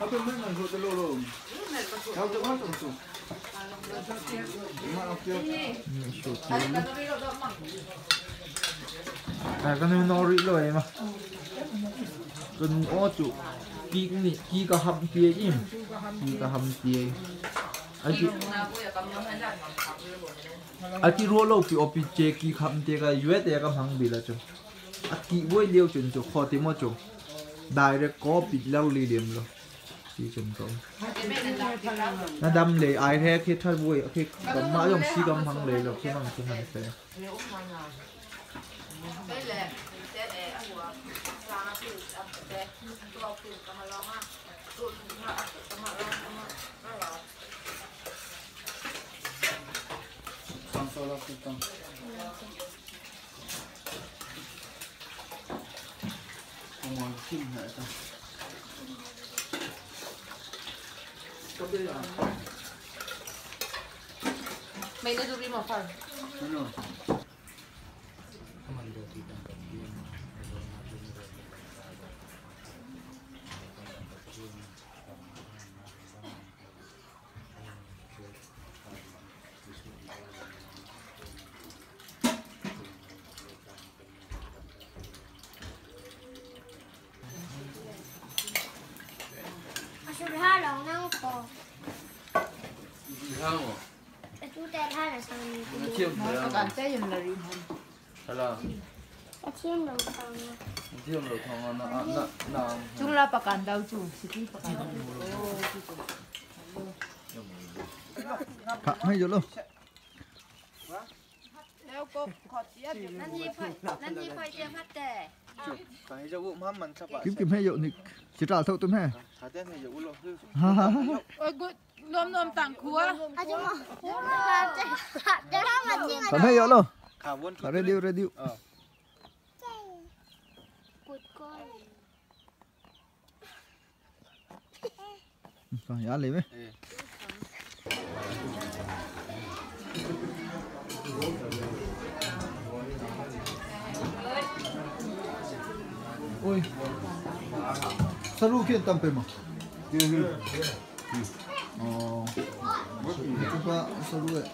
Apa mana hot telur? Kau tu mana tu? Mana okey? cái này nó rỉ rồi mà cần ô chủ kí cả hầm tia im kí cả hầm tia anh chị rùa lâu bị opi chế kí hầm tia cái yuet tia cái hang bị là chú anh chị vui liêu chuyện chú khó tìm mà chú direct có bị lâu li điểm rồi chỉ cần có nó đâm lệ ai thế khi thay vui khi cầm mã dòng xí cầm hang lệ rồi khi nào khi nào sẽ Ngon kinh hệ ta. Mày đưa đi một phần. Sudah long nang ko. Sao mà? Chú ta tha là sao mình Nó chiêm phải Nó không? còn té dùm là đi hơn. Hay là chiêm đầu thằng. chiêm được thằng nó Chúng là bạc ăn đâu chú, chỉ đi bạc ăn đâu. phạm hay rồi luôn Theo cô khó tiếc. Nanti phải chiêm hết tệ. cái dấu bụng ham mình sắp kiếm hay rồi thì chỉ trả thâu tôm hè thả tên này dấu luôn. Ôi cô nôm nôm tặng khua. À chứ mà. Chứ mà chiêm phạm hay rồi luôn Khả vốn cả radio cụt coi. còn giá lấy mấy ôi saru kian tampe mà coba saru ấy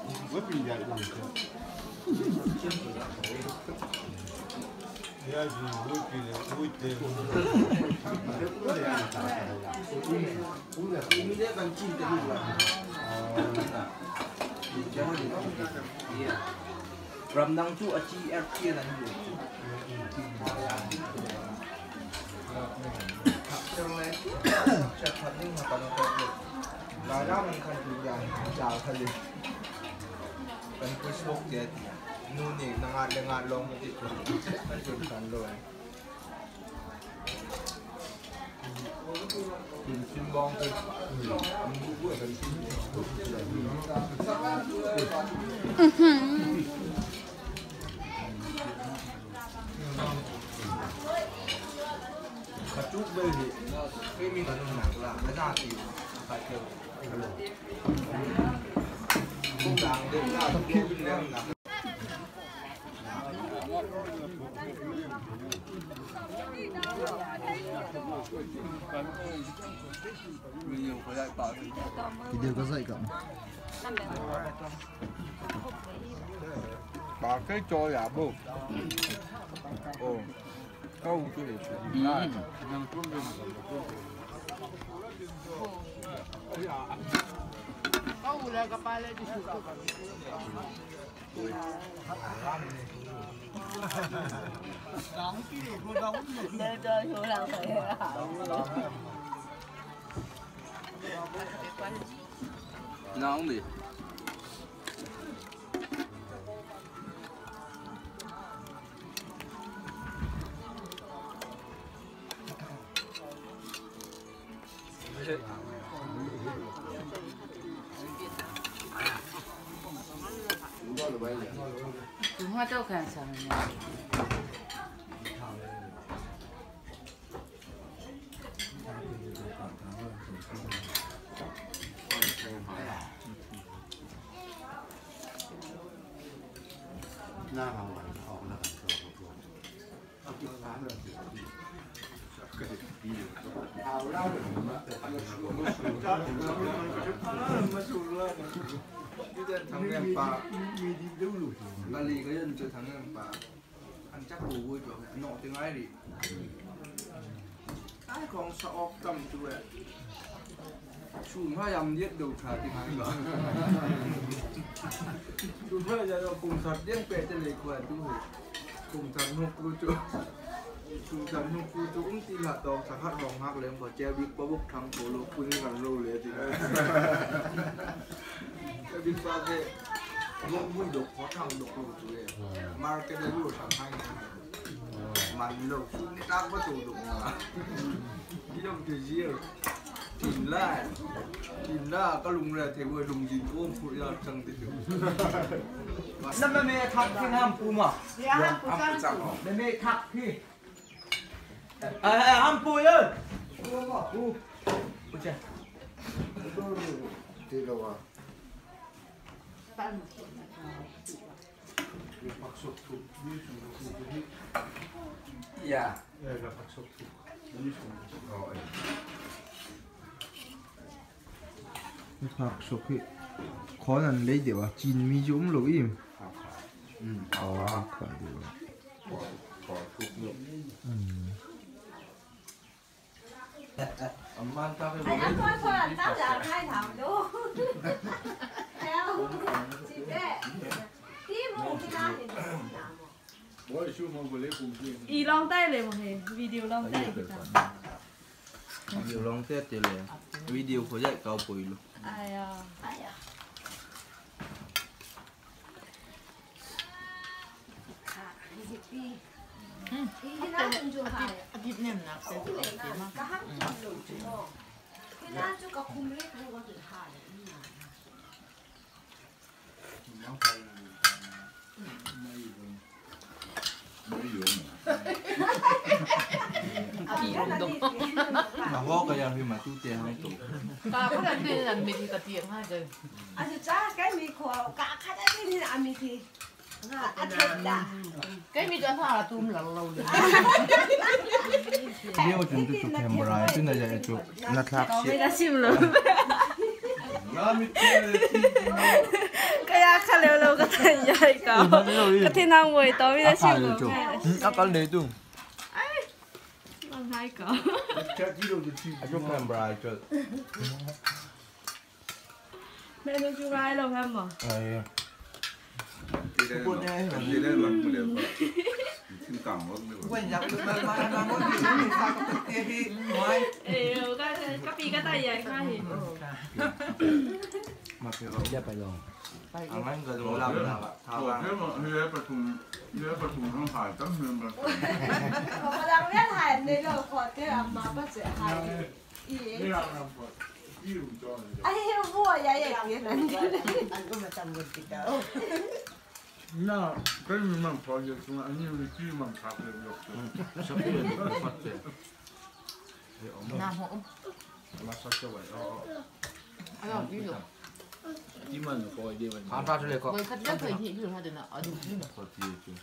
Ram nang chu achi RP nan ju. Chắc thật nhưng mà còn có được. Là ra mình không chịu dài chào thật đi. Cần cứ sốt chết. Nun ni ngạt long một chút. Nó chụp cần rồi. Tìm xin bong thôi. Mà chút bây thì cái mình cần nặng là cái ra thì phải kiểu không đáng đến ra thằng kia bên em nặng. Nhiều phải lại bảo thì đều có dạy cậu bảo cái cho giả bộ. Ồ câu cái để chuyển lại năng cuốn lên Câu là cái bài lên đi chụp. Để chơi vô làm thầy hả? nó không bị Chúng hoa đâu cả sao này.หน้าเราออกแล้วกันตัวเอากินร้านเลย เอาเล่ามาสู่เรื่องที่จะทำเงินปลามีดีดูหลุดบาลีก็ยังจะทำเงินปลาอันจักรู้ว่าจะนอกถึงไอ้ดิไอ้ของสะออกกำตัวชูพยายามเย็ดดูขาที่ไหนก่อนชูพยายามกลุ่มสัตว์เลี้ยงเป็ดจะเล็กกว่าดูกลุ่มสัตว์นกกรูจูกลุ่มสัตว์นกกรูจูตีหลัดดอกสักหัดรองหักเลยพอเจ้าบิ๊กป๊อกทั้งโผล่คุยกันรู้เลยทีนี้เจ้าบิ๊กป๊อกเนี่ยลงมือดกเพราะทำดกกรูจูเลยมาร์เก็ตได้รู้ทำให้มันโลกชุดนี้ตั้งประตูดกมาที่ต้องเจียวกินล่าก็ลุงเลยเทวดลุงยินอ้วมพูดยอดจังติดอยู่นั่นไม่ทักที่ห้ามปูมั้งห้ามปูจังไม่ทักพี่ห้ามปูเยอะปูเจ้าที่เราว่าผักสดถูกยืดถูกอย่าผักสดถูกยืดถูกผักสดพี่ขอนั่นเลยเดี๋ยวจีนมีจุ่มหรืออิ่มอ๋อขอเดี๋ยวขอทุกลูกมันทำให้ผมไม่รู้สึกที่จะให้ถามดูแล้วจีเด้ที่มึงที่นั่นอีลองได้เลยมั้งเฮ้วิดีโอลองได้กี่ตัง วิดีโอลองเทสเลยวิดีโอเขาจะเกาปุ๋ยลูก哎呀，哎呀，อาทิตย์เนี่ยนะเป็นตัวเองมากกี่รุ่นดงมาว่าก็ยังพิมพ์มาตู้เตียงให้ตัวก็เขาจะเป็นอันมีที่กระเทียมให้เลยอาจจะจ้าแกมีขวานกะขัดได้ที่อามีทีอาทิตย์ละแกมีจนท่าตุ้มหลังเราเลยเดี๋ยวจนจุดแคมราซึ่งน่าจะจุดนะครับไม่ได้ชิมเลยก็อยากขัดเร็วๆก็ทันใหญ่เก่าก็ที่นั่งไว้ต่อไม่ได้ชิมเลยอาการเลยตุ้งลองให้ก่อนจุดแคมราจุดแม่ต้องจุดไรเราแคมหรอพูดได้ที่ได้หลังเดียวขึ้นต่ำรถไม่ไหวอยากมาว่าอยู่ที่ทางเตี้ยพี่ไม่ก็ปีก็ตายใหญ่ค่ะเห็นมาเพื่อเราจะไปลองอันนั้นก็รู้แล้วนะทางเรือประทุมทั้งถ่ายตั้งเมืองประทุมเขากำลังเล่นถ่ายในโลกก่อนที่อามาก็จะถ่ายอีไอ้เหี้ยบัวใหญ่ๆอย่างนั้นอันก็มาจำบนติดเด้อน่าเป็นมันพอจะตรงอันนี้มันที่มันขับเลยยกชอบเล่นฟัดเตะน้ำหอมมาสักจะไหวอ๋ออร่อยที่สุดที่มันก็ดีมันทานทานเลยก็เคยคัดเลือกเคยที่อยู่ท่าเดินอ่ะดูที่พอดีจริง